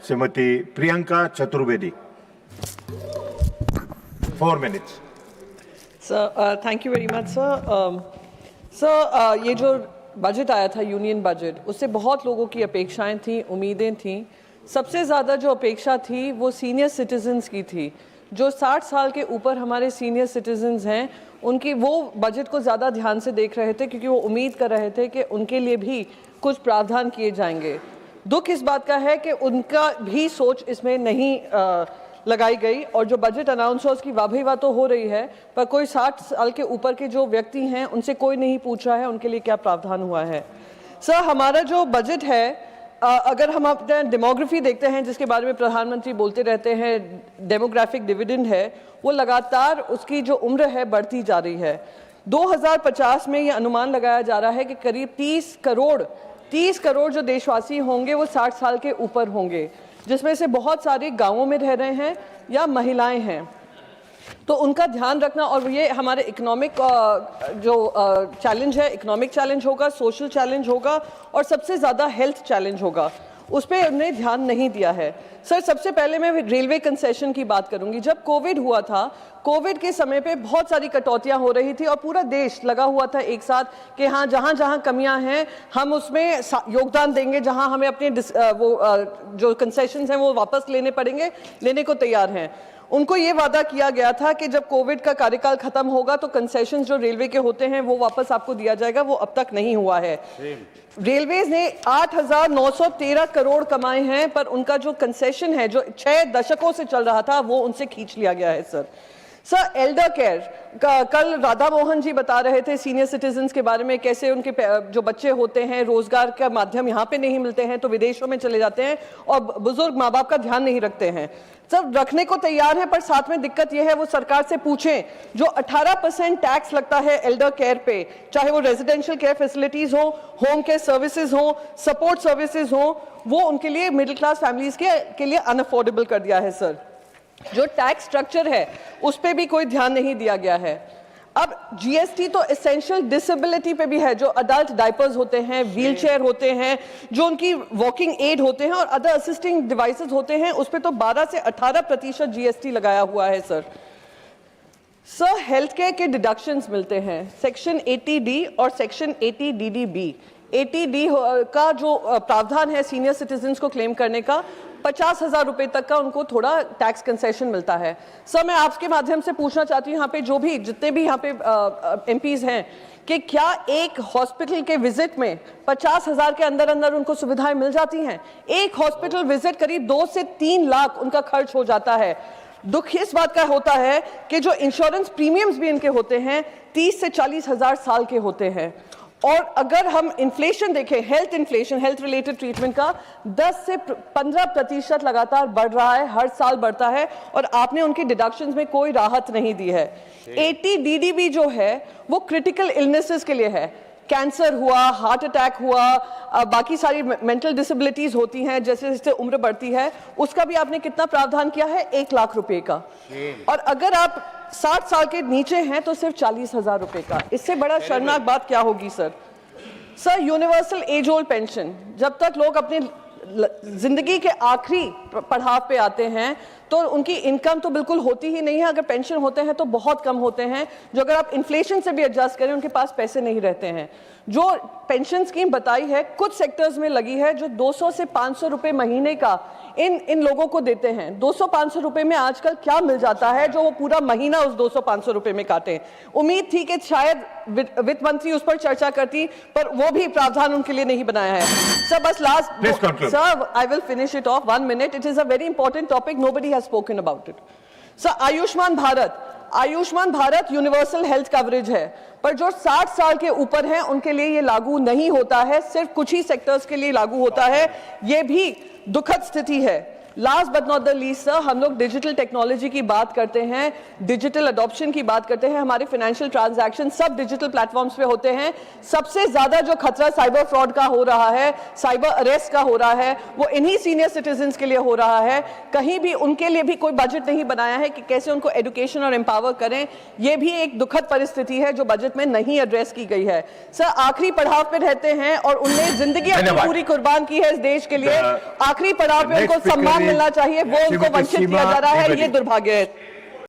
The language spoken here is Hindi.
Shrimati Priyanka Chaturvedi. 4 minutes. Sir thank you very much sir. Sir ये जो बजट आया था यूनियन बजट, उससे बहुत लोगों की अपेक्षाएं थी, उम्मीदें थी। सबसे ज़्यादा जो अपेक्षा थी वो सीनियर सिटीजन्स की थी। जो 60 साल के ऊपर हमारे सीनियर सिटीजन्स हैं, उनकी वो बजट को ज़्यादा ध्यान से देख रहे थे, क्योंकि वो उम्मीद कर रहे थे कि उनके लिए भी कुछ प्रावधान किए जाएंगे। दुख इस बात का है कि उनका भी सोच इसमें नहीं लगाई गई, और जो बजट अनाउंस हुआ उसकी वाह तो हो रही है, पर कोई 60 साल के ऊपर के जो व्यक्ति हैं उनसे कोई नहीं पूछ रहा है उनके लिए क्या प्रावधान हुआ है। सर हमारा जो बजट है, अगर हम अपने डेमोग्राफी देखते हैं, जिसके बारे में प्रधानमंत्री बोलते रहते हैं, डेमोग्राफिक डिविडेंड है, वो लगातार उसकी जो उम्र है बढ़ती जा रही है। 2050 में ये अनुमान लगाया जा रहा है कि करीब 30 करोड़ जो देशवासी होंगे वो 60 साल के ऊपर होंगे, जिसमें से बहुत सारे गांवों में रह रहे हैं या महिलाएं हैं। तो उनका ध्यान रखना, और ये हमारे इकोनॉमिक जो चैलेंज है, इकोनॉमिक चैलेंज होगा, सोशल चैलेंज होगा, और सबसे ज़्यादा हेल्थ चैलेंज होगा, उस पर उन्हें ध्यान नहीं दिया है। सर सबसे पहले मैं रेलवे कंसेशन की बात करूंगी। जब कोविड हुआ था, कोविड के समय पे बहुत सारी कटौतियां हो रही थी और पूरा देश लगा हुआ था एक साथ कि हाँ, जहाँ जहाँ कमियां हैं हम उसमें योगदान देंगे, जहाँ हमें अपने जो कंसेशंस हैं वो वापस लेने को तैयार हैं। उनको ये वादा किया गया था कि जब कोविड का कार्यकाल खत्म होगा तो कंसेशंस जो रेलवे के होते हैं वो वापस आपको दिया जाएगा। वो अब तक नहीं हुआ है। रेलवेज ने 8,913 करोड़ कमाए हैं, पर उनका जो कंसेशन है जो 6 दशकों से चल रहा था वो उनसे खींच लिया गया है। सर एल्डर केयर कल राधा मोहन जी बता रहे थे सीनियर सिटीजन्स के बारे में, कैसे उनके जो बच्चे होते हैं रोजगार का माध्यम यहाँ पे नहीं मिलते हैं तो विदेशों में चले जाते हैं, और बुजुर्ग माँ बाप का ध्यान नहीं रखते हैं। सब रखने को तैयार है, पर साथ में दिक्कत यह है, वो सरकार से पूछें, जो 18% टैक्स लगता है एल्डर केयर पे, चाहे वो रेजिडेंशियल केयर फैसिलिटीज हो, होम केयर सर्विसेज हो, सपोर्ट सर्विसेज हो, वो उनके लिए मिडिल क्लास फैमिलीज के लिए अनअफोर्डेबल कर दिया है। सर जो टैक्स स्ट्रक्चर है उस पर भी कोई ध्यान नहीं दिया गया है। अब जीएसटी तो एसेंशियल डिसेबिलिटी पे भी है, जो अडल्ट डायपर्स होते हैं, व्हीलचेयर होते हैं, जो उनकी वॉकिंग एड होते हैं और अदर असिस्टिंग डिवाइसेस होते हैं, उस पे तो 12 से 18% जीएसटी लगाया हुआ है। सर हेल्थ केयर के डिडक्शंस मिलते हैं सेक्शन 80D और सेक्शन 80DDB। 80D का जो प्रावधान है सीनियर सिटीजन्स को क्लेम करने का, 50,000 रुपए तक का उनको थोड़ा टैक्स कंसेशन मिलता है। सर मैं आपके माध्यम से पूछना चाहती हूँ, यहाँ पे जितने भी यहाँ पे एमपीज हैं, कि क्या एक हॉस्पिटल के विजिट में 50,000 के अंदर अंदर उनको सुविधाएं मिल जाती हैं? एक हॉस्पिटल विजिट करीब 2 से 3 लाख उनका खर्च हो जाता है। दुख इस बात का होता है कि जो इंश्योरेंस प्रीमियम्स भी इनके होते हैं 30 से 40,000 साल के होते हैं। और अगर हम इन्फ्लेशन देखें, हेल्थ रिलेटेड ट्रीटमेंट का 10 से 15% लगातार बढ़ रहा है, हर साल बढ़ता है, और आपने उनकी डिडक्शंस में कोई राहत नहीं दी है। 80DDB जो है वो क्रिटिकल इलनेसेस के लिए है, कैंसर हुआ, हार्ट अटैक हुआ, बाकी सारी मेंटल डिसेबिलिटीज होती हैं, जैसे जैसे उम्र बढ़ती है, उसका भी आपने कितना प्रावधान किया है? 1 लाख रुपए का। और अगर आप 60 साल के नीचे हैं तो सिर्फ 40,000 रुपए का। इससे बड़ा शर्मनाक बात क्या होगी? Sir universal age old pension, जब तक लोग अपने जिंदगी के आखिरी पड़ाव पे आते हैं तो उनकी इनकम तो बिल्कुल होती ही नहीं है, अगर पेंशन होते हैं तो बहुत कम होते हैं, जो अगर आप इन्फ्लेशन से भी एडजस्ट करें उनके पास पैसे नहीं रहते हैं। जो पेंशन स्कीम बताई है कुछ सेक्टर्स में लगी है, जो 200 से 500 रुपए महीने का इन लोगों को देते हैं। 200-500 रुपए में आजकल क्या मिल जाता है जो वो पूरा महीना उस 200-500 रुपए में काटे? उम्मीद थी कि शायद वित्त मंत्री उस पर चर्चा करती, पर वो भी प्रावधान उनके लिए नहीं बनाया है। सर बस last, sir I will finish it of 1 minute. It is a very important topic, nobody has spoken about it. Sir Ayushman Bharat universal health coverage है, पर जो 60 साल के ऊपर हैं उनके लिए ये लागू नहीं होता है, सिर्फ कुछ ही सेक्टर्स के लिए लागू होता है। ये भी दुखद स्थिति है। Last but not the least sir, हम लोग डिजिटल टेक्नोलॉजी की बात करते हैं, डिजिटल अडॉप्शन की बात करते हैं, हमारे फाइनेंशियल ट्रांजैक्शन सब डिजिटल प्लेटफॉर्म्स पे होते हैं। सबसे ज्यादा जो खतरा साइबर फ्रॉड का हो रहा है, साइबर अरेस्ट का हो रहा है, वो इन्हीं सीनियर सिटीजन्स के लिए हो रहा है। कहीं भी उनके लिए भी कोई बजट नहीं बनाया है कि कैसे उनको एजुकेशन और एम्पावर करें। ये भी एक दुखद परिस्थिति है जो बजट में नहीं एड्रेस की गई है। सर आखिरी पड़ाव पे रहते हैं और उनने जिंदगी अपनी धन्यवाद। पूरी कुर्बान की है इस देश के लिए। आखिरी पड़ाव पे next उनको speaker सम्मान is मिलना चाहिए, वो उनको श्रीमती वंचित सीमा किया जा रहा है, द्विवेदी। ये दुर्भाग्य है।